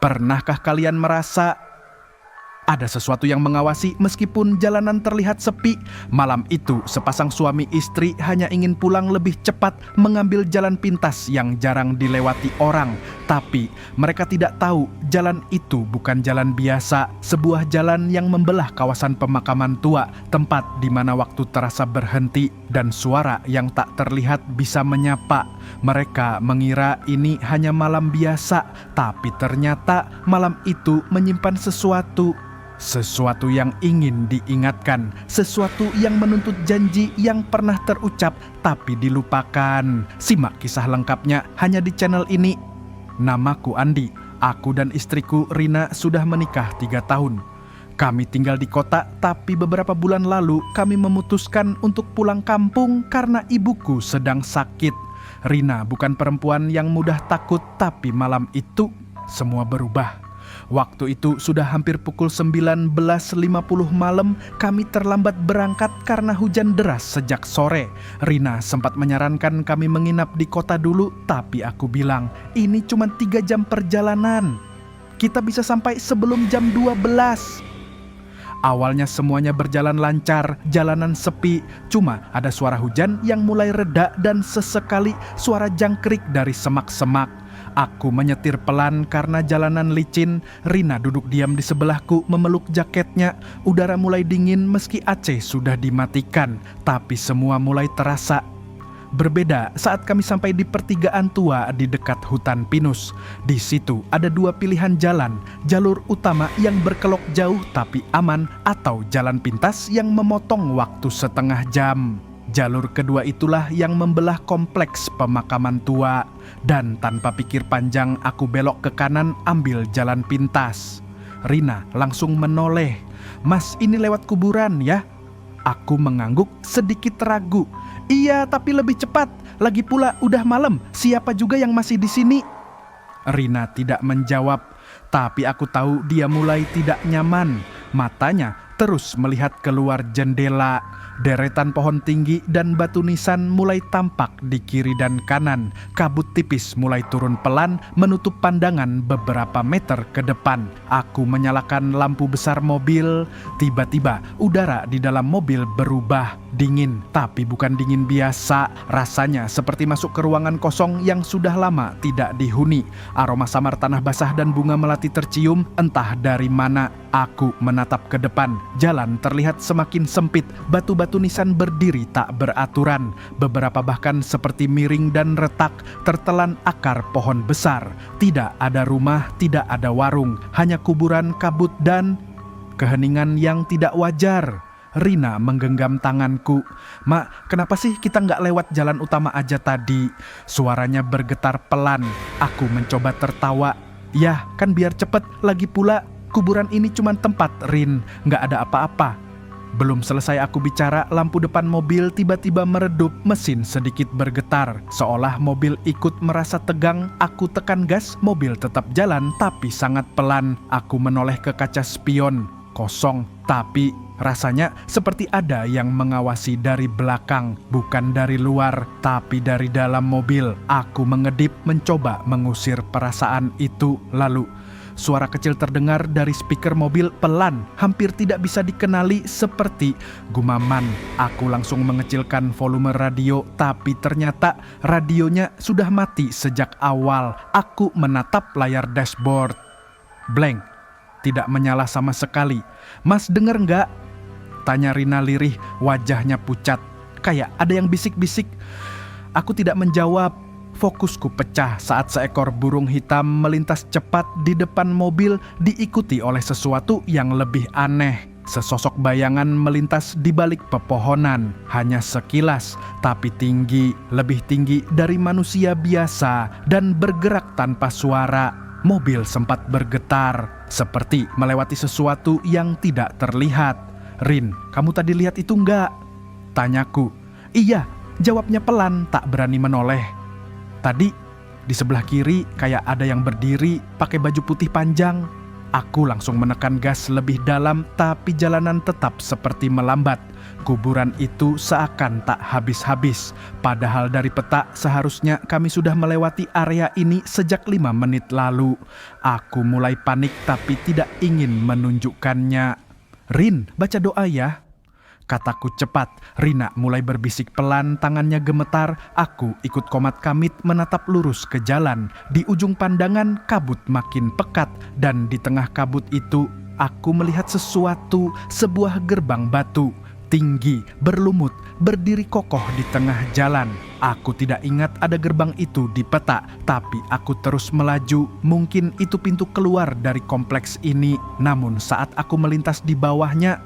Pernahkah kalian merasa ada sesuatu yang mengawasi meskipun jalanan terlihat sepi? Malam itu, sepasang suami istri hanya ingin pulang lebih cepat mengambil jalan pintas yang jarang dilewati orang. Tapi mereka tidak tahu jalan itu bukan jalan biasa, sebuah jalan yang membelah kawasan pemakaman tua, tempat di mana waktu terasa berhenti dan suara yang tak terlihat bisa menyapa. Mereka mengira ini hanya malam biasa, tapi ternyata malam itu menyimpan sesuatu yang ingin diingatkan, sesuatu yang menuntut janji yang pernah terucap tapi dilupakan. Simak kisah lengkapnya hanya di channel ini. Namaku Andi, aku dan istriku Rina sudah menikah 3 tahun. Kami tinggal di kota, tapi beberapa bulan lalu kami memutuskan untuk pulang kampung karena ibuku sedang sakit. Rina bukan perempuan yang mudah takut, tapi malam itu semua berubah. Waktu itu sudah hampir pukul 19.50 malam, kami terlambat berangkat karena hujan deras sejak sore. Rina sempat menyarankan kami menginap di kota dulu, tapi aku bilang, ini cuma 3 jam perjalanan. Kita bisa sampai sebelum jam 12. Awalnya semuanya berjalan lancar, jalanan sepi. Cuma ada suara hujan yang mulai reda dan sesekali suara jangkrik dari semak-semak. Aku menyetir pelan karena jalanan licin. Rina duduk diam di sebelahku memeluk jaketnya. Udara mulai dingin meski AC sudah dimatikan, tapi semua mulai terasa berbeda saat kami sampai di pertigaan tua di dekat hutan pinus. Di situ ada 2 pilihan jalan, jalur utama yang berkelok jauh tapi aman, atau jalan pintas yang memotong waktu setengah jam. Jalur kedua itulah yang membelah kompleks pemakaman tua. Dan tanpa pikir panjang aku belok ke kanan ambil jalan pintas. Rina langsung menoleh. "Mas, ini lewat kuburan ya?" Aku mengangguk sedikit ragu. "Iya, tapi lebih cepat. Lagi pula udah malam, siapa juga yang masih di sini?" Rina tidak menjawab, tapi aku tahu dia mulai tidak nyaman. Matanya terus melihat keluar jendela. Deretan pohon tinggi dan batu nisan mulai tampak di kiri dan kanan. Kabut tipis mulai turun pelan menutup pandangan beberapa meter ke depan. Aku menyalakan lampu besar mobil. Tiba-tiba udara di dalam mobil berubah. Dingin, tapi bukan dingin biasa. Rasanya seperti masuk ke ruangan kosong yang sudah lama tidak dihuni. Aroma samar tanah basah dan bunga melati tercium entah dari mana. Aku menatap ke depan. Jalan terlihat semakin sempit. Batu-batu nisan berdiri tak beraturan. Beberapa bahkan seperti miring dan retak, tertelan akar pohon besar. Tidak ada rumah, tidak ada warung. Hanya kuburan, kabut, dan keheningan yang tidak wajar. Rina menggenggam tanganku. "Mak, kenapa sih kita nggak lewat jalan utama aja tadi?" Suaranya bergetar pelan. Aku mencoba tertawa. "Yah, kan biar cepet. Lagi pula kuburan ini cuma tempat, Rin. Nggak ada apa-apa." Belum selesai aku bicara, lampu depan mobil tiba-tiba meredup, mesin sedikit bergetar. Seolah mobil ikut merasa tegang, aku tekan gas, mobil tetap jalan tapi sangat pelan. Aku menoleh ke kaca spion, kosong, tapi rasanya seperti ada yang mengawasi dari belakang, bukan dari luar, tapi dari dalam mobil. Aku mengedip mencoba mengusir perasaan itu. Lalu suara kecil terdengar dari speaker mobil pelan, hampir tidak bisa dikenali seperti gumaman. Aku langsung mengecilkan volume radio, tapi ternyata radionya sudah mati sejak awal. Aku menatap layar dashboard. Blank, tidak menyala sama sekali. "Mas, denger nggak?" tanya Rina lirih, wajahnya pucat. Kayak ada yang bisik-bisik. Aku tidak menjawab. Fokusku pecah saat seekor burung hitam melintas cepat di depan mobil diikuti oleh sesuatu yang lebih aneh. Sesosok bayangan melintas di balik pepohonan. Hanya sekilas, tapi tinggi, lebih tinggi dari manusia biasa dan bergerak tanpa suara. Mobil sempat bergetar, seperti melewati sesuatu yang tidak terlihat. "Rin, kamu tadi lihat itu enggak?" tanyaku. "Iya," jawabnya pelan, tak berani menoleh. "Tadi di sebelah kiri kayak ada yang berdiri pakai baju putih panjang." Aku langsung menekan gas lebih dalam, tapi jalanan tetap seperti melambat. Kuburan itu seakan tak habis-habis. Padahal dari peta seharusnya kami sudah melewati area ini sejak 5 menit lalu. Aku mulai panik tapi tidak ingin menunjukkannya. "Rin, baca doa ya," kataku cepat. Rina mulai berbisik pelan, tangannya gemetar. Aku ikut komat kamit menatap lurus ke jalan. Di ujung pandangan kabut makin pekat, dan di tengah kabut itu aku melihat sesuatu, sebuah gerbang batu. Tinggi, berlumut, berdiri kokoh di tengah jalan. Aku tidak ingat ada gerbang itu di peta, tapi aku terus melaju. Mungkin itu pintu keluar dari kompleks ini. Namun saat aku melintas di bawahnya,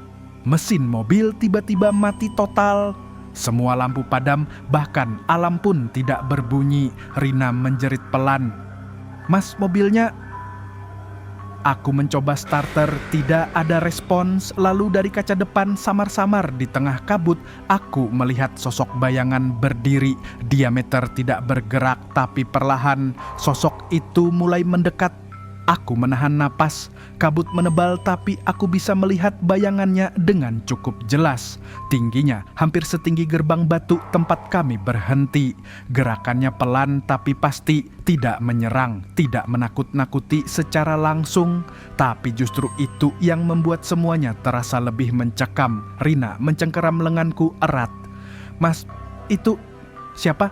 mesin mobil tiba-tiba mati total. Semua lampu padam, bahkan alarm pun tidak berbunyi. Rina menjerit pelan, "Mas, mobilnya..." Aku mencoba starter, tidak ada respons. Lalu dari kaca depan samar-samar di tengah kabut, aku melihat sosok bayangan berdiri. Diameter tidak bergerak, tapi perlahan sosok itu mulai mendekat. Aku menahan napas. Kabut menebal, tapi aku bisa melihat bayangannya dengan cukup jelas. Tingginya hampir setinggi gerbang batu tempat kami berhenti. Gerakannya pelan tapi pasti, tidak menyerang, tidak menakut-nakuti secara langsung. Tapi justru itu yang membuat semuanya terasa lebih mencekam. Rina mencengkeram lenganku erat. "Mas, itu siapa?"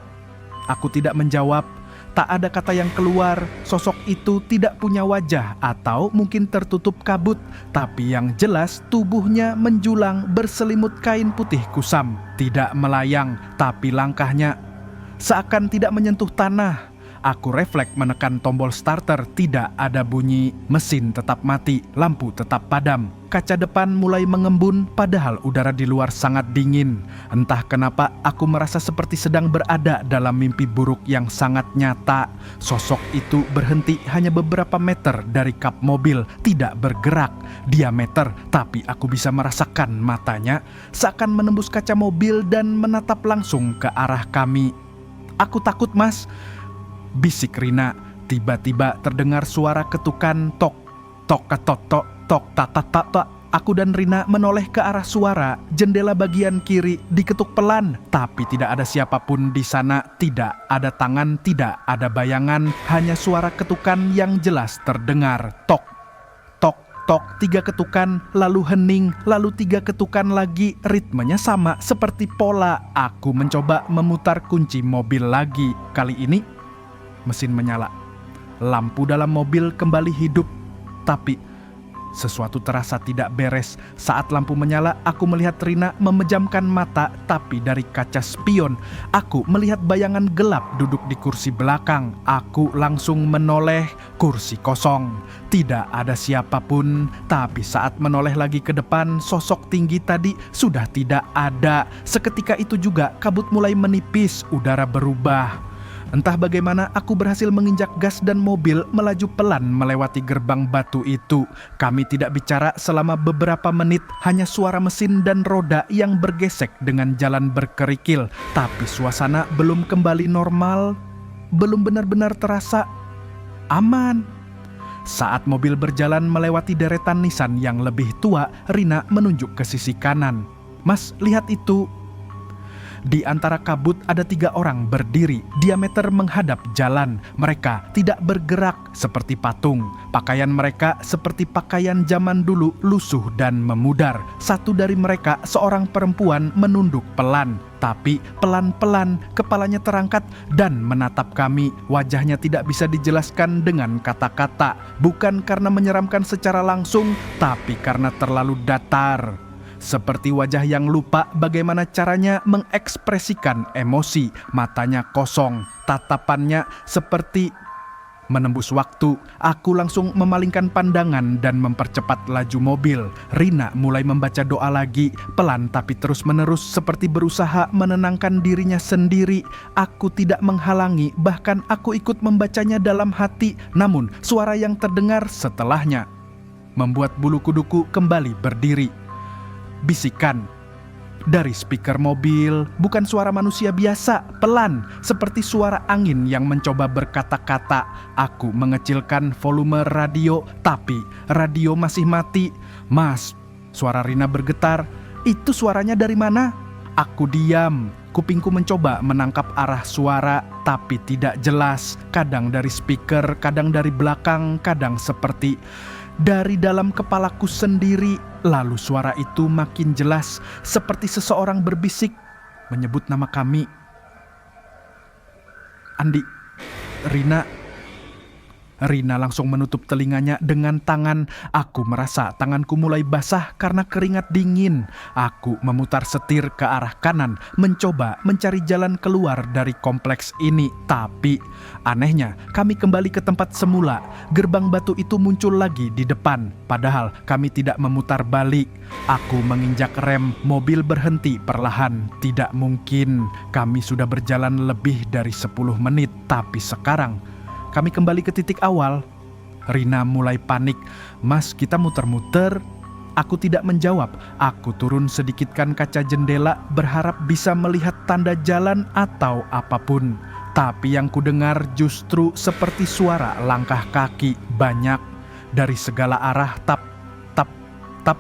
Aku tidak menjawab. Tak ada kata yang keluar. Sosok itu tidak punya wajah, atau mungkin tertutup kabut. Tapi yang jelas tubuhnya menjulang berselimut kain putih kusam. Tidak melayang, tapi langkahnya seakan tidak menyentuh tanah. Aku refleks menekan tombol starter, tidak ada bunyi. Mesin tetap mati, lampu tetap padam. Kaca depan mulai mengembun, padahal udara di luar sangat dingin. Entah kenapa aku merasa seperti sedang berada dalam mimpi buruk yang sangat nyata. Sosok itu berhenti hanya beberapa meter dari kap mobil, tidak bergerak. Diameter, tapi aku bisa merasakan matanya seakan menembus kaca mobil dan menatap langsung ke arah kami. "Aku takut, Mas," bisik Rina. Tiba-tiba terdengar suara ketukan tok, tok, tok, tok, tok, tak, tak, tak, tak. Aku dan Rina menoleh ke arah suara. Jendela bagian kiri diketuk pelan, tapi tidak ada siapapun di sana. Tidak ada tangan, tidak ada bayangan, hanya suara ketukan yang jelas terdengar. Tok, tok, tok, 3 ketukan, lalu hening, lalu 3 ketukan lagi. Ritmenya sama seperti pola. Aku mencoba memutar kunci mobil lagi. Kali ini mesin menyala. Lampu dalam mobil kembali hidup. Tapi sesuatu terasa tidak beres. Saat lampu menyala, aku melihat Rina memejamkan mata. Tapi dari kaca spion, aku melihat bayangan gelap duduk di kursi belakang. Aku langsung menoleh. Kursi kosong. Tidak ada siapapun. Tapi saat menoleh lagi ke depan, sosok tinggi tadi sudah tidak ada. Seketika itu juga kabut mulai menipis. Udara berubah. Entah bagaimana aku berhasil menginjak gas dan mobil melaju pelan melewati gerbang batu itu. Kami tidak bicara selama beberapa menit, hanya suara mesin dan roda yang bergesek dengan jalan berkerikil. Tapi suasana belum kembali normal, belum benar-benar terasa aman. Saat mobil berjalan melewati deretan Nissan yang lebih tua, Rina menunjuk ke sisi kanan. "Mas, lihat itu." Di antara kabut ada 3 orang berdiri, diameter menghadap jalan. Mereka tidak bergerak seperti patung. Pakaian mereka seperti pakaian zaman dulu, lusuh dan memudar. Satu dari mereka, seorang perempuan, menunduk pelan. Tapi pelan-pelan kepalanya terangkat dan menatap kami. Wajahnya tidak bisa dijelaskan dengan kata-kata. Bukan karena menyeramkan secara langsung, tapi karena terlalu datar. Seperti wajah yang lupa bagaimana caranya mengekspresikan emosi. Matanya kosong, tatapannya seperti menembus waktu. Aku langsung memalingkan pandangan dan mempercepat laju mobil. Rina mulai membaca doa lagi, pelan tapi terus-menerus, seperti berusaha menenangkan dirinya sendiri. Aku tidak menghalangi, bahkan aku ikut membacanya dalam hati. Namun suara yang terdengar setelahnya membuat bulu kuduku kembali berdiri. Bisikan, Dari speaker mobil, bukan suara manusia biasa, pelan, seperti suara angin yang mencoba berkata-kata. Aku mengecilkan volume radio, tapi radio masih mati. "Mas," suara Rina bergetar, "itu suaranya dari mana?" Aku diam. Kupingku mencoba menangkap arah suara, tapi tidak jelas. Kadang dari speaker, kadang dari belakang, kadang seperti dari dalam kepalaku sendiri. Lalu suara itu makin jelas, seperti seseorang berbisik, menyebut nama kami. "Andi, Rina." Rina langsung menutup telinganya dengan tangan. Aku merasa tanganku mulai basah karena keringat dingin. Aku memutar setir ke arah kanan, mencoba mencari jalan keluar dari kompleks ini. Tapi anehnya, kami kembali ke tempat semula. Gerbang batu itu muncul lagi di depan, padahal kami tidak memutar balik. Aku menginjak rem, mobil berhenti perlahan. Tidak mungkin, kami sudah berjalan lebih dari 10 menit, tapi sekarang kami kembali ke titik awal. Rina mulai panik. "Mas, kita muter-muter." Aku tidak menjawab. Aku turun sedikitkan kaca jendela, berharap bisa melihat tanda jalan atau apapun. Tapi yang kudengar justru seperti suara langkah kaki banyak dari segala arah, tap, tap, tap.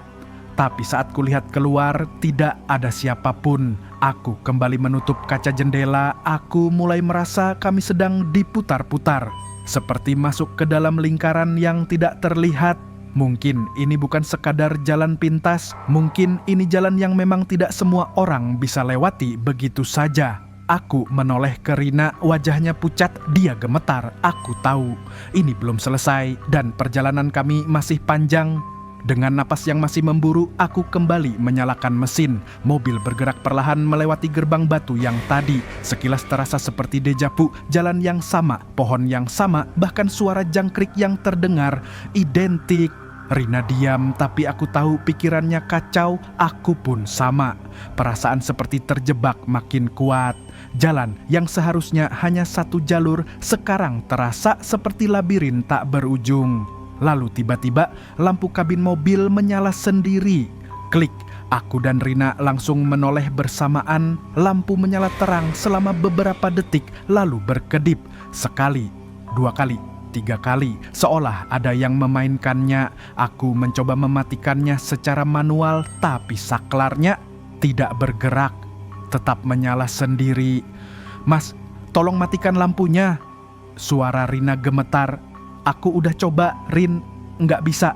Tapi saat kulihat keluar, tidak ada siapapun. Aku kembali menutup kaca jendela. Aku mulai merasa kami sedang diputar-putar, seperti masuk ke dalam lingkaran yang tidak terlihat. Mungkin ini bukan sekadar jalan pintas. Mungkin ini jalan yang memang tidak semua orang bisa lewati begitu saja. Aku menoleh ke Rina, wajahnya pucat, dia gemetar. Aku tahu ini belum selesai dan perjalanan kami masih panjang. Dengan napas yang masih memburu, aku kembali menyalakan mesin. Mobil bergerak perlahan melewati gerbang batu yang tadi. Sekilas terasa seperti dejavu, jalan yang sama, pohon yang sama, bahkan suara jangkrik yang terdengar identik. Rina diam, tapi aku tahu pikirannya kacau. Aku pun sama. Perasaan seperti terjebak makin kuat. Jalan yang seharusnya hanya satu jalur, sekarang terasa seperti labirin tak berujung. Lalu tiba-tiba lampu kabin mobil menyala sendiri. Klik, aku dan Rina langsung menoleh bersamaan. Lampu menyala terang selama beberapa detik, lalu berkedip. Sekali, 2 kali, 3 kali, seolah ada yang memainkannya. Aku mencoba mematikannya secara manual, tapi saklarnya tidak bergerak, tetap menyala sendiri. "Mas, tolong matikan lampunya." Suara Rina gemetar. "Aku udah coba, Rin, nggak bisa."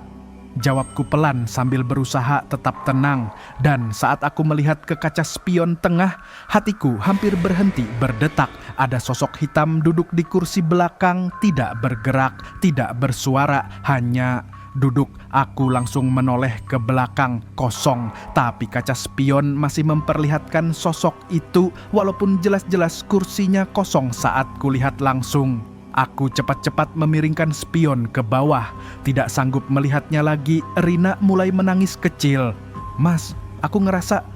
Jawabku pelan sambil berusaha tetap tenang. Dan saat aku melihat ke kaca spion tengah, hatiku hampir berhenti berdetak. Ada sosok hitam duduk di kursi belakang, tidak bergerak, tidak bersuara, hanya duduk. Aku langsung menoleh ke belakang, kosong. Tapi kaca spion masih memperlihatkan sosok itu, walaupun jelas-jelas kursinya kosong saat kulihat langsung. Aku cepat-cepat memiringkan spion ke bawah. Tidak sanggup melihatnya lagi, Rina mulai menangis kecil. "Mas, aku ngerasa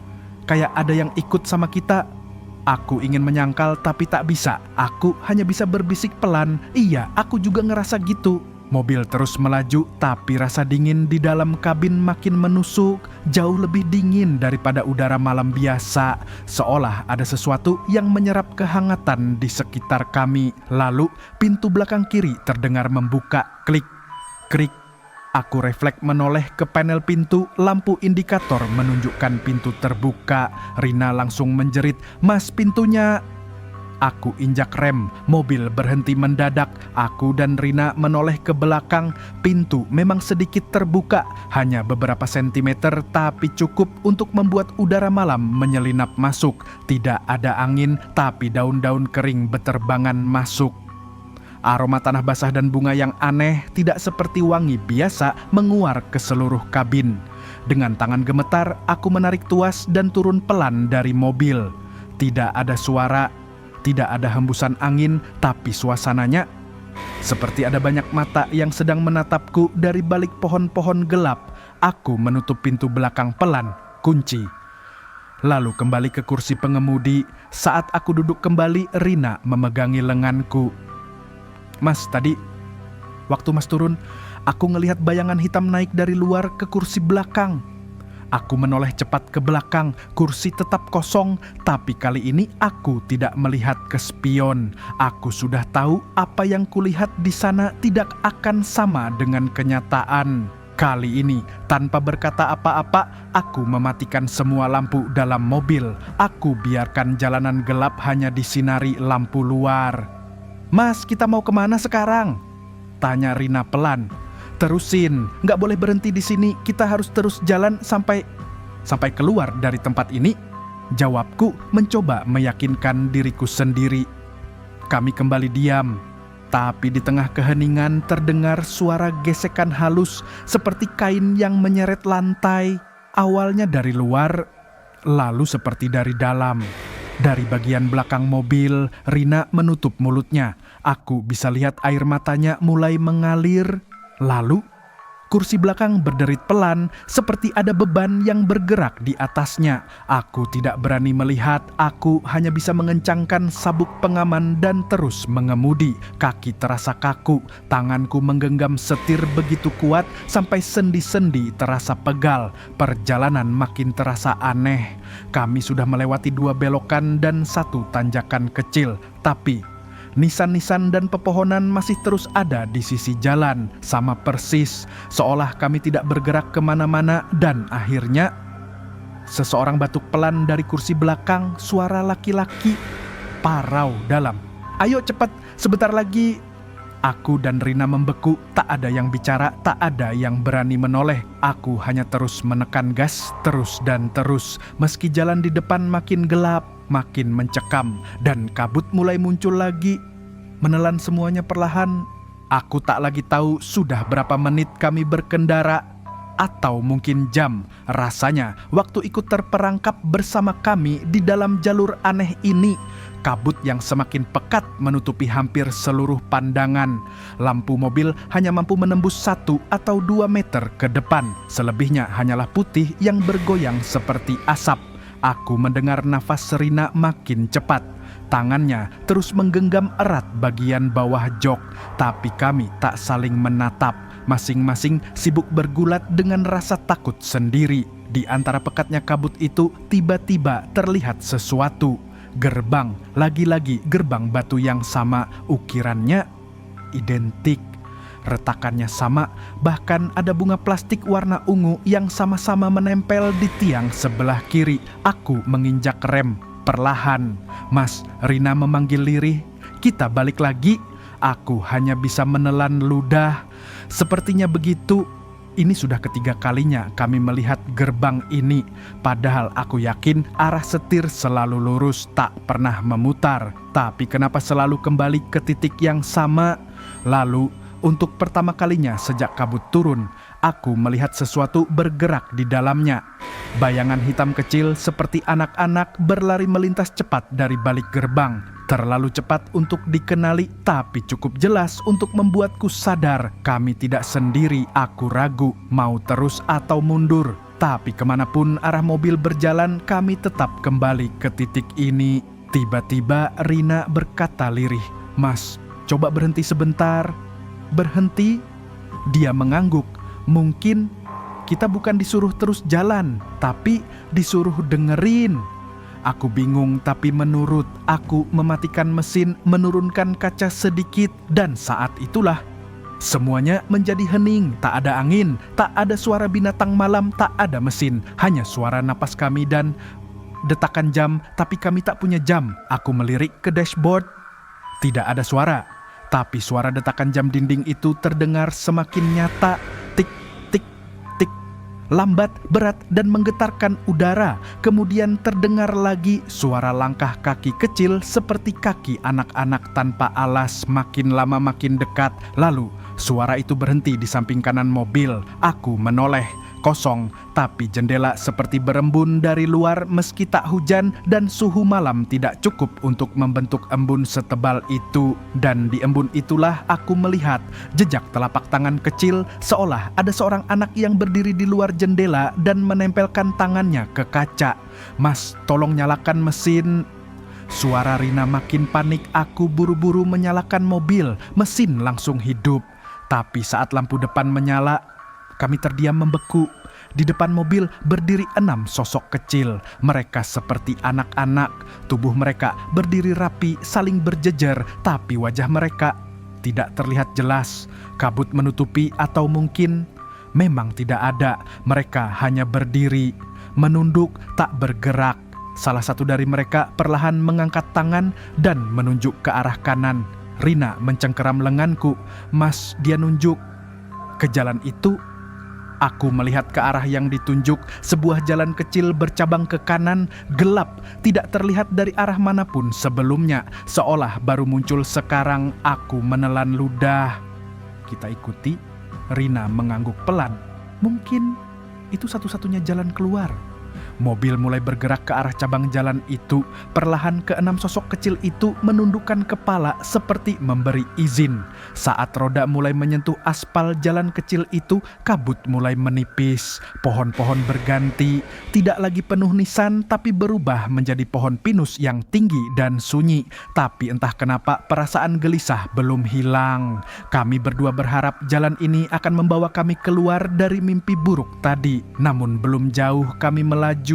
kayak ada yang ikut sama kita." Aku ingin menyangkal tapi tak bisa. Aku hanya bisa berbisik pelan, "Iya, aku juga ngerasa gitu." Mobil terus melaju, tapi rasa dingin di dalam kabin makin menusuk, jauh lebih dingin daripada udara malam biasa. Seolah ada sesuatu yang menyerap kehangatan di sekitar kami. Lalu pintu belakang kiri terdengar membuka, klik, krik. Aku refleks menoleh ke panel pintu, lampu indikator menunjukkan pintu terbuka. Rina langsung menjerit, "Mas, pintunya!" Aku injak rem, mobil berhenti mendadak. Aku dan Rina menoleh ke belakang. Pintu memang sedikit terbuka, hanya beberapa sentimeter, tapi cukup untuk membuat udara malam menyelinap masuk. Tidak ada angin, tapi daun-daun kering beterbangan masuk. Aroma tanah basah dan bunga yang aneh, tidak seperti wangi biasa, menguar ke seluruh kabin. Dengan tangan gemetar, aku menarik tuas dan turun pelan dari mobil. Tidak ada suara, tidak ada hembusan angin, tapi suasananya seperti ada banyak mata yang sedang menatapku dari balik pohon-pohon gelap. Aku menutup pintu belakang pelan, kunci. Lalu kembali ke kursi pengemudi. Saat aku duduk kembali, Rina memegangi lenganku. "Mas, tadi waktu Mas turun, aku ngelihat bayangan hitam naik dari luar ke kursi belakang. Aku menoleh cepat ke belakang, kursi tetap kosong, tapi kali ini aku tidak melihat ke spion. Aku sudah tahu apa yang kulihat di sana tidak akan sama dengan kenyataan. Kali ini, tanpa berkata apa-apa, aku mematikan semua lampu dalam mobil. Aku biarkan jalanan gelap hanya disinari lampu luar. "Mas, kita mau kemana sekarang?" tanya Rina pelan. "Terusin, nggak boleh berhenti di sini. Kita harus terus jalan sampai keluar dari tempat ini," jawabku mencoba meyakinkan diriku sendiri. Kami kembali diam, tapi di tengah keheningan terdengar suara gesekan halus seperti kain yang menyeret lantai, awalnya dari luar, lalu seperti dari dalam. Dari bagian belakang mobil, Rina menutup mulutnya. Aku bisa lihat air matanya mulai mengalir. Lalu, kursi belakang berderit pelan seperti ada beban yang bergerak di atasnya. Aku tidak berani melihat, aku hanya bisa mengencangkan sabuk pengaman dan terus mengemudi. Kaki terasa kaku, tanganku menggenggam setir begitu kuat sampai sendi-sendi terasa pegal. Perjalanan makin terasa aneh. Kami sudah melewati 2 belokan dan 1 tanjakan kecil, tapi nisan-nisan dan pepohonan masih terus ada di sisi jalan, sama persis, seolah kami tidak bergerak kemana-mana. Dan akhirnya, seseorang batuk pelan dari kursi belakang, suara laki-laki, parau dalam. "Ayo cepat, sebentar lagi." Aku dan Rina membeku, tak ada yang bicara, tak ada yang berani menoleh. Aku hanya terus menekan gas, terus dan terus, meski jalan di depan makin gelap, makin mencekam, dan kabut mulai muncul lagi, menelan semuanya perlahan. Aku tak lagi tahu sudah berapa menit kami berkendara, atau mungkin jam. Rasanya waktu ikut terperangkap bersama kami di dalam jalur aneh ini. Kabut yang semakin pekat menutupi hampir seluruh pandangan. Lampu mobil hanya mampu menembus 1 atau 2 meter ke depan. Selebihnya hanyalah putih yang bergoyang seperti asap. Aku mendengar nafas Rina makin cepat. Tangannya terus menggenggam erat bagian bawah jok, tapi kami tak saling menatap. Masing-masing sibuk bergulat dengan rasa takut sendiri. Di antara pekatnya kabut itu, tiba-tiba terlihat sesuatu. Gerbang, lagi-lagi gerbang batu yang sama, ukirannya identik. Retakannya sama, bahkan ada bunga plastik warna ungu yang sama-sama menempel di tiang sebelah kiri. Aku menginjak rem perlahan. "Mas," Rina memanggil lirih, "kita balik lagi." Aku hanya bisa menelan ludah. Sepertinya begitu. Ini sudah ketiga kalinya kami melihat gerbang ini. Padahal aku yakin arah setir selalu lurus, tak pernah memutar. Tapi kenapa selalu kembali ke titik yang sama? Lalu, untuk pertama kalinya sejak kabut turun, aku melihat sesuatu bergerak di dalamnya. Bayangan hitam kecil seperti anak-anak berlari melintas cepat dari balik gerbang. Terlalu cepat untuk dikenali, tapi cukup jelas untuk membuatku sadar kami tidak sendiri. Aku ragu mau terus atau mundur. Tapi kemanapun arah mobil berjalan, kami tetap kembali ke titik ini. Tiba-tiba Rina berkata lirih, "Mas, coba berhenti sebentar." "Berhenti?" Dia mengangguk. "Mungkin kita bukan disuruh terus jalan, tapi disuruh dengerin." Aku bingung tapi menurut. Aku mematikan mesin, menurunkan kaca sedikit, dan saat itulah semuanya menjadi hening. Tak ada angin, tak ada suara binatang malam, tak ada mesin, hanya suara napas kami dan detakan jam. Tapi kami tak punya jam. Aku melirik ke dashboard. Tidak ada suara, tapi suara detakan jam dinding itu terdengar semakin nyata. Tik, tik, tik. Lambat, berat, dan menggetarkan udara. Kemudian terdengar lagi suara langkah kaki kecil seperti kaki anak-anak tanpa alas, makin lama makin dekat. Lalu suara itu berhenti di samping kanan mobil. Aku menoleh. Kosong, tapi jendela seperti berembun dari luar meski tak hujan dan suhu malam tidak cukup untuk membentuk embun setebal itu. Dan di embun itulah aku melihat jejak telapak tangan kecil, seolah ada seorang anak yang berdiri di luar jendela dan menempelkan tangannya ke kaca. "Mas, tolong nyalakan mesin." Suara Rina makin panik. Aku buru-buru menyalakan mobil. Mesin langsung hidup. Tapi saat lampu depan menyala, kami terdiam membeku. Di depan mobil berdiri 6 sosok kecil. Mereka seperti anak-anak. Tubuh mereka berdiri rapi, saling berjejer, tapi wajah mereka tidak terlihat jelas. Kabut menutupi atau mungkin memang tidak ada. Mereka hanya berdiri, menunduk, tak bergerak. Salah satu dari mereka perlahan mengangkat tangan dan menunjuk ke arah kanan. Rina mencengkeram lenganku. "Mas, dia nunjuk ke jalan itu." Aku melihat ke arah yang ditunjuk, sebuah jalan kecil bercabang ke kanan, gelap, tidak terlihat dari arah manapun sebelumnya, seolah baru muncul sekarang. Aku menelan ludah. Kita ikuti. Rina mengangguk pelan. Mungkin itu satu-satunya jalan keluar. Mobil mulai bergerak ke arah cabang jalan itu. Perlahan ke-6 sosok kecil itu menundukkan kepala seperti memberi izin. Saat roda mulai menyentuh aspal jalan kecil itu, kabut mulai menipis. Pohon-pohon berganti, tidak lagi penuh nisan tapi berubah menjadi pohon pinus yang tinggi dan sunyi. Tapi entah kenapa perasaan gelisah belum hilang. Kami berdua berharap jalan ini akan membawa kami keluar dari mimpi buruk tadi. Namun belum jauh kami melaju.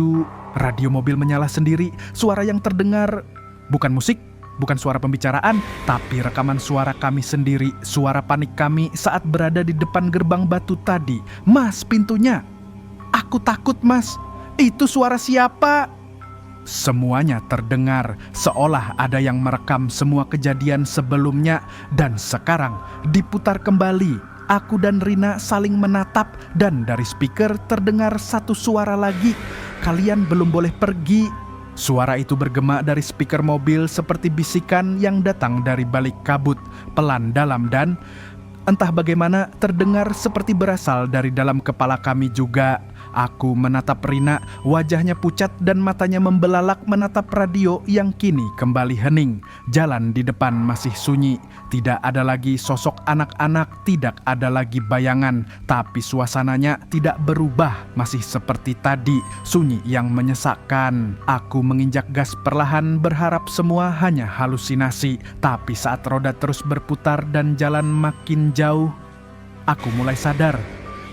Radio mobil menyala sendiri. Suara yang terdengar bukan musik, bukan suara pembicaraan, tapi rekaman suara kami sendiri. Suara panik kami saat berada di depan gerbang batu tadi. "Mas, pintunya." "Aku takut, Mas." "Itu suara siapa?" Semuanya terdengar, seolah ada yang merekam semua kejadian sebelumnya dan sekarang diputar kembali. Aku dan Rina saling menatap dan dari speaker terdengar satu suara lagi. "Kalian belum boleh pergi." Suara itu bergema dari speaker mobil seperti bisikan yang datang dari balik kabut, pelan, dalam, dan entah bagaimana terdengar seperti berasal dari dalam kepala kami juga. Aku menatap Rina, wajahnya pucat dan matanya membelalak menatap radio yang kini kembali hening. Jalan di depan masih sunyi, tidak ada lagi sosok anak-anak, tidak ada lagi bayangan. Tapi suasananya tidak berubah, masih seperti tadi, sunyi yang menyesakkan. Aku menginjak gas perlahan berharap semua hanya halusinasi. Tapi saat roda terus berputar dan jalan makin jauh, aku mulai sadar.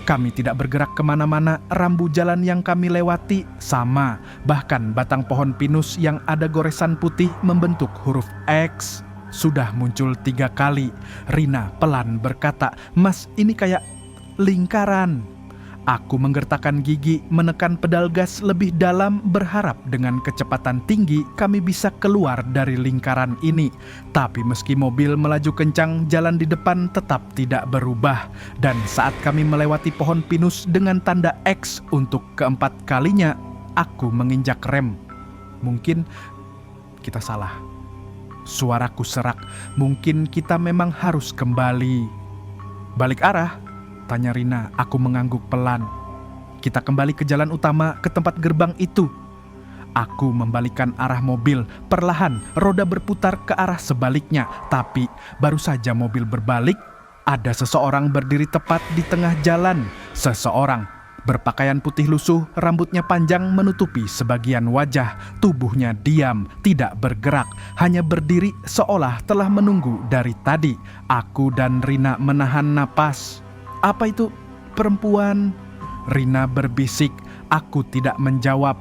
Kami tidak bergerak kemana-mana, rambu jalan yang kami lewati sama. Bahkan batang pohon pinus yang ada goresan putih membentuk huruf X sudah muncul 3 kali. Rina pelan berkata, "Mas, ini kayak lingkaran." Aku menggertakkan gigi, menekan pedal gas lebih dalam, berharap dengan kecepatan tinggi kami bisa keluar dari lingkaran ini. Tapi meski mobil melaju kencang, jalan di depan tetap tidak berubah. Dan saat kami melewati pohon pinus dengan tanda X untuk keempat kalinya, aku menginjak rem. Mungkin kita salah. Suaraku serak. Mungkin kita memang harus kembali. "Balik arah?" tanya Rina. Aku mengangguk pelan. "Kita kembali ke jalan utama, ke tempat gerbang itu." Aku membalikkan arah mobil. Perlahan roda berputar ke arah sebaliknya. Tapi baru saja mobil berbalik, ada seseorang berdiri tepat di tengah jalan. Seseorang berpakaian putih lusuh, rambutnya panjang menutupi sebagian wajah. Tubuhnya diam, tidak bergerak, hanya berdiri seolah telah menunggu dari tadi. Aku dan Rina menahan napas. "Apa itu? Perempuan?" Rina berbisik. Aku tidak menjawab.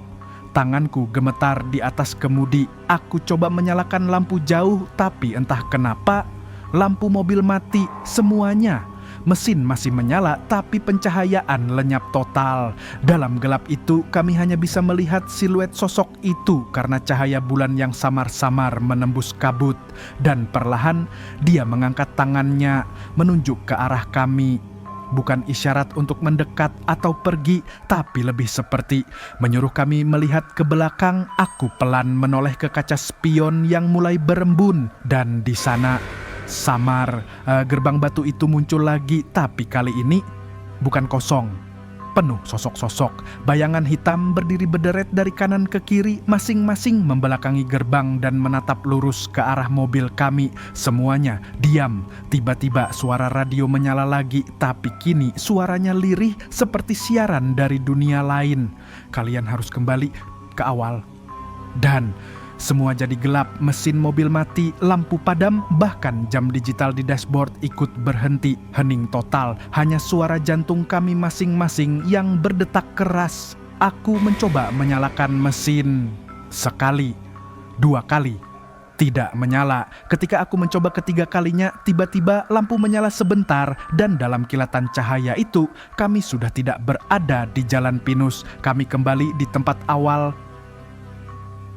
Tanganku gemetar di atas kemudi. Aku coba menyalakan lampu jauh, tapi entah kenapa lampu mobil mati semuanya. Mesin masih menyala, tapi pencahayaan lenyap total. Dalam gelap itu kami hanya bisa melihat siluet sosok itu karena cahaya bulan yang samar-samar menembus kabut. Dan perlahan dia mengangkat tangannya menunjuk ke arah kami. Bukan isyarat untuk mendekat atau pergi, tapi lebih seperti menyuruh kami melihat ke belakang. Aku pelan menoleh ke kaca spion yang mulai berembun. Dan di sana, samar, gerbang batu itu muncul lagi. Tapi kali ini bukan kosong, penuh sosok-sosok. Bayangan hitam berdiri berderet dari kanan ke kiri, masing-masing membelakangi gerbang dan menatap lurus ke arah mobil kami. Semuanya diam. Tiba-tiba suara radio menyala lagi, tapi kini suaranya lirih seperti siaran dari dunia lain. "Kalian harus kembali ke awal." Dan Semua jadi gelap, mesin mobil mati, lampu padam, bahkan jam digital di dashboard ikut berhenti. Hening total, hanya suara jantung kami masing-masing yang berdetak keras. Aku mencoba menyalakan mesin. Sekali, 2 kali, tidak menyala. Ketika aku mencoba ketiga kalinya, tiba-tiba lampu menyala sebentar dan dalam kilatan cahaya itu, kami sudah tidak berada di Jalan Pinus. Kami kembali di tempat awal.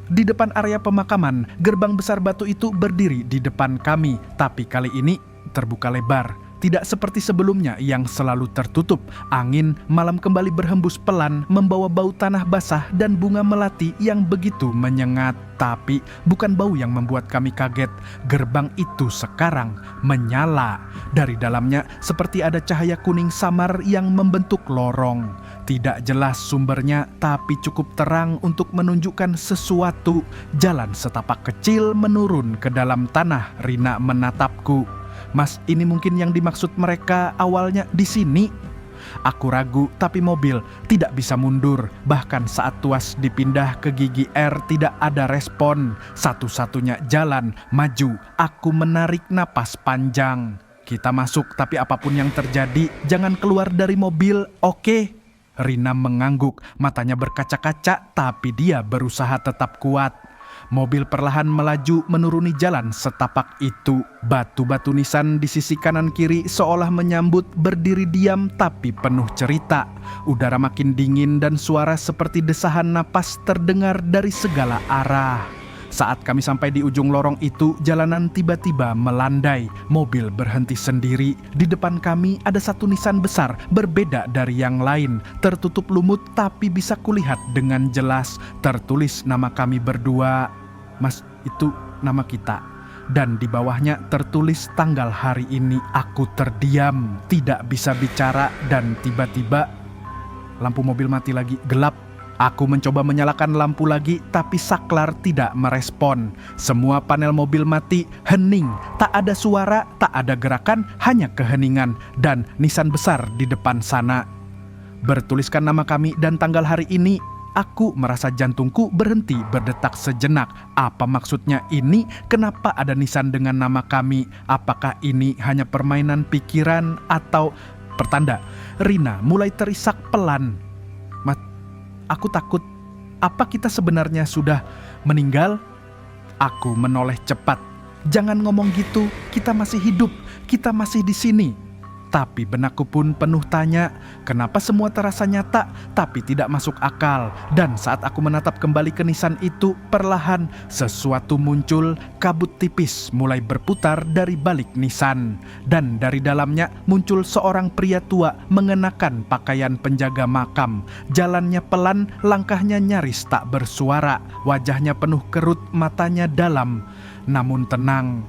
Di depan area pemakaman, gerbang besar batu itu berdiri di depan kami, tapi kali ini terbuka lebar. Tidak seperti sebelumnya yang selalu tertutup. Angin malam kembali berhembus pelan, membawa bau tanah basah dan bunga melati yang begitu menyengat. Tapi bukan bau yang membuat kami kaget. Gerbang itu sekarang menyala. Dari dalamnya seperti ada cahaya kuning samar yang membentuk lorong. Tidak jelas sumbernya, tapi cukup terang untuk menunjukkan sesuatu. Jalan setapak kecil menurun ke dalam tanah. Rina menatapku. Mas, ini mungkin yang dimaksud mereka awalnya di sini. Aku ragu, tapi mobil tidak bisa mundur. Bahkan saat tuas dipindah ke gigi R tidak ada respon. Satu-satunya jalan maju. Aku menarik napas panjang. Kita masuk, tapi apapun yang terjadi, jangan keluar dari mobil, oke? Rina mengangguk, matanya berkaca-kaca, tapi dia berusaha tetap kuat. Mobil perlahan melaju menuruni jalan setapak itu. Batu-batu nisan di sisi kanan kiri seolah menyambut, berdiri diam tapi penuh cerita. Udara makin dingin dan suara seperti desahan napas terdengar dari segala arah. Saat kami sampai di ujung lorong itu, jalanan tiba-tiba melandai. Mobil berhenti sendiri. Di depan kami ada satu nisan besar, berbeda dari yang lain. Tertutup lumut tapi bisa kulihat dengan jelas. Tertulis nama kami berdua. Mas, itu nama kita. Dan di bawahnya tertulis tanggal hari ini. Aku terdiam, tidak bisa bicara, dan tiba-tiba lampu mobil mati lagi, gelap. Aku mencoba menyalakan lampu lagi, tapi saklar tidak merespon. Semua panel mobil mati, hening. Tak ada suara, tak ada gerakan, hanya keheningan. Dan nisan besar di depan sana. Bertuliskan nama kami dan tanggal hari ini. Aku merasa jantungku berhenti berdetak sejenak. Apa maksudnya ini? Kenapa ada nisan dengan nama kami? Apakah ini hanya permainan pikiran atau pertanda? Rina mulai terisak pelan. Aku takut, apa kita sebenarnya sudah meninggal? Aku menoleh cepat. Jangan ngomong gitu, kita masih hidup, kita masih di sini. Tapi benakku pun penuh tanya, kenapa semua terasa nyata tapi tidak masuk akal. Dan saat aku menatap kembali ke nisan itu, perlahan sesuatu muncul, kabut tipis mulai berputar dari balik nisan. Dan dari dalamnya muncul seorang pria tua mengenakan pakaian penjaga makam. Jalannya pelan, langkahnya nyaris tak bersuara. Wajahnya penuh kerut, matanya dalam, namun tenang.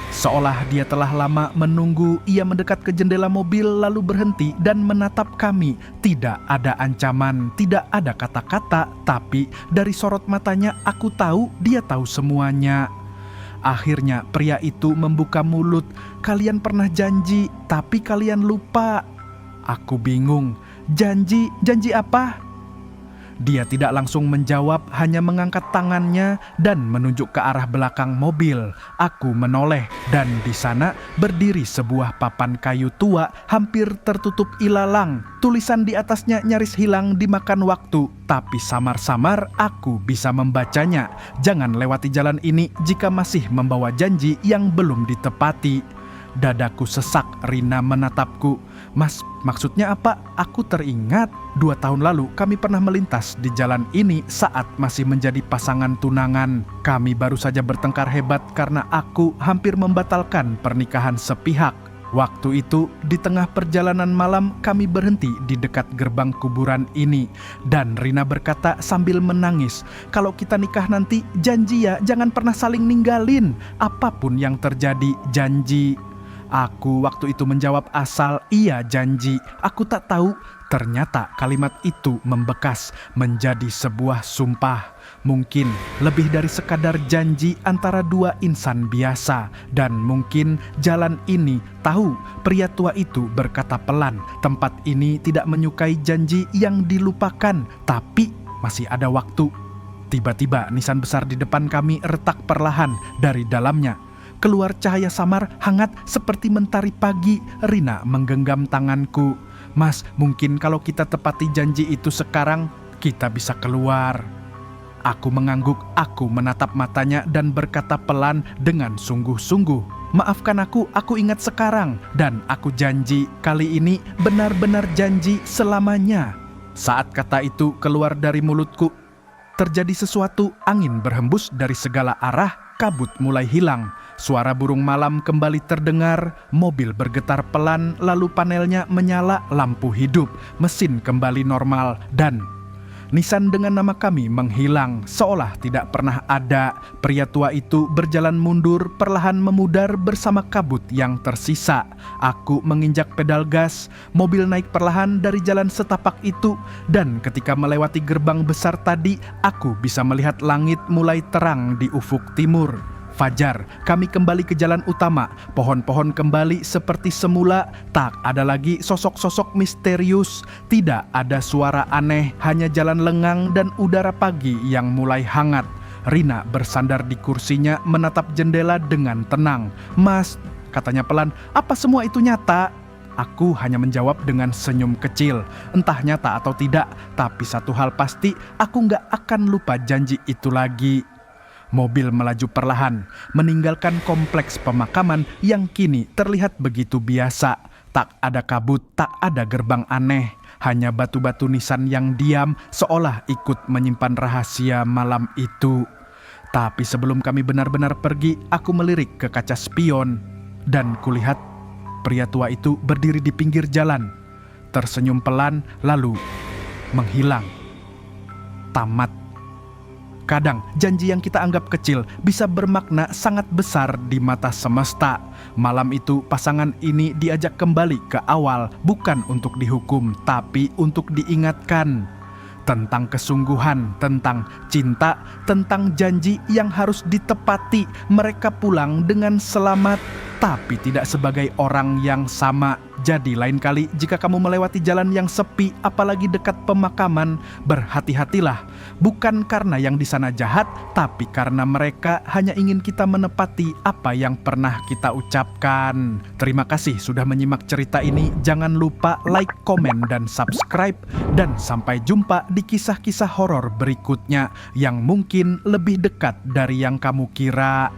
Seolah dia telah lama menunggu. Ia mendekat ke jendela mobil lalu berhenti dan menatap kami. Tidak ada ancaman, tidak ada kata-kata, tapi dari sorot matanya aku tahu dia tahu semuanya. Akhirnya pria itu membuka mulut. Kalian pernah janji, tapi kalian lupa. Aku bingung. Janji apa? Dia tidak langsung menjawab, hanya mengangkat tangannya dan menunjuk ke arah belakang mobil. Aku menoleh dan di sana berdiri sebuah papan kayu tua hampir tertutup ilalang. Tulisan di atasnya nyaris hilang dimakan waktu, tapi samar-samar aku bisa membacanya. Jangan lewati jalan ini jika masih membawa janji yang belum ditepati. Dadaku sesak. Rina menatapku. Mas, maksudnya apa? Aku teringat 2 tahun lalu kami pernah melintas di jalan ini saat masih menjadi pasangan tunangan. Kami baru saja bertengkar hebat karena aku hampir membatalkan pernikahan sepihak. Waktu itu di tengah perjalanan malam kami berhenti di dekat gerbang kuburan ini. Dan Rina berkata sambil menangis, kalau kita nikah nanti janji ya jangan pernah saling ninggalin. Apapun yang terjadi janji. Aku waktu itu menjawab asal iya janji. Aku tak tahu ternyata kalimat itu membekas menjadi sebuah sumpah. Mungkin lebih dari sekadar janji antara 2 insan biasa. Dan mungkin jalan ini tahu. Pria tua itu berkata pelan, tempat ini tidak menyukai janji yang dilupakan, tapi masih ada waktu. Tiba-tiba nisan besar di depan kami retak perlahan dari dalamnya. Keluar cahaya samar hangat seperti mentari pagi. Rina menggenggam tanganku. Mas, mungkin kalau kita tepati janji itu sekarang, kita bisa keluar. Aku mengangguk, aku menatap matanya dan berkata pelan dengan sungguh-sungguh. Maafkan aku ingat sekarang. Dan aku janji, kali ini benar-benar janji selamanya. Saat kata itu keluar dari mulutku, terjadi sesuatu, angin berhembus dari segala arah, kabut mulai hilang. Suara burung malam kembali terdengar, mobil bergetar pelan, lalu panelnya menyala, lampu hidup, mesin kembali normal, dan nisan dengan nama kami menghilang, seolah tidak pernah ada. Pria tua itu berjalan mundur, perlahan memudar bersama kabut yang tersisa. Aku menginjak pedal gas, mobil naik perlahan dari jalan setapak itu, dan ketika melewati gerbang besar tadi, aku bisa melihat langit mulai terang di ufuk timur. Fajar, kami kembali ke jalan utama. Pohon-pohon kembali seperti semula. Tak ada lagi sosok-sosok misterius. Tidak ada suara aneh, hanya jalan lengang dan udara pagi yang mulai hangat. Rina bersandar di kursinya menatap jendela dengan tenang. Mas, katanya pelan, apa semua itu nyata? Aku hanya menjawab dengan senyum kecil. Entah nyata atau tidak, tapi satu hal pasti, aku gak akan lupa janji itu lagi. Mobil melaju perlahan, meninggalkan kompleks pemakaman yang kini terlihat begitu biasa. Tak ada kabut, tak ada gerbang aneh. Hanya batu-batu nisan yang diam, seolah ikut menyimpan rahasia malam itu. Tapi sebelum kami benar-benar pergi, aku melirik ke kaca spion. Dan kulihat pria tua itu berdiri di pinggir jalan. Tersenyum pelan, lalu menghilang. Tamat. Kadang janji yang kita anggap kecil bisa bermakna sangat besar di mata semesta. Malam itu pasangan ini diajak kembali ke awal, bukan untuk dihukum, tapi untuk diingatkan. Tentang kesungguhan, tentang cinta, tentang janji yang harus ditepati. Mereka pulang dengan selamat, tapi tidak sebagai orang yang sama. Jadi lain kali jika kamu melewati jalan yang sepi, apalagi dekat pemakaman, berhati-hatilah. Bukan karena yang di sana jahat, tapi karena mereka hanya ingin kita menepati apa yang pernah kita ucapkan. Terima kasih sudah menyimak cerita ini. Jangan lupa like, komen, dan subscribe. Dan sampai jumpa di kisah-kisah horor berikutnya yang mungkin lebih dekat dari yang kamu kira.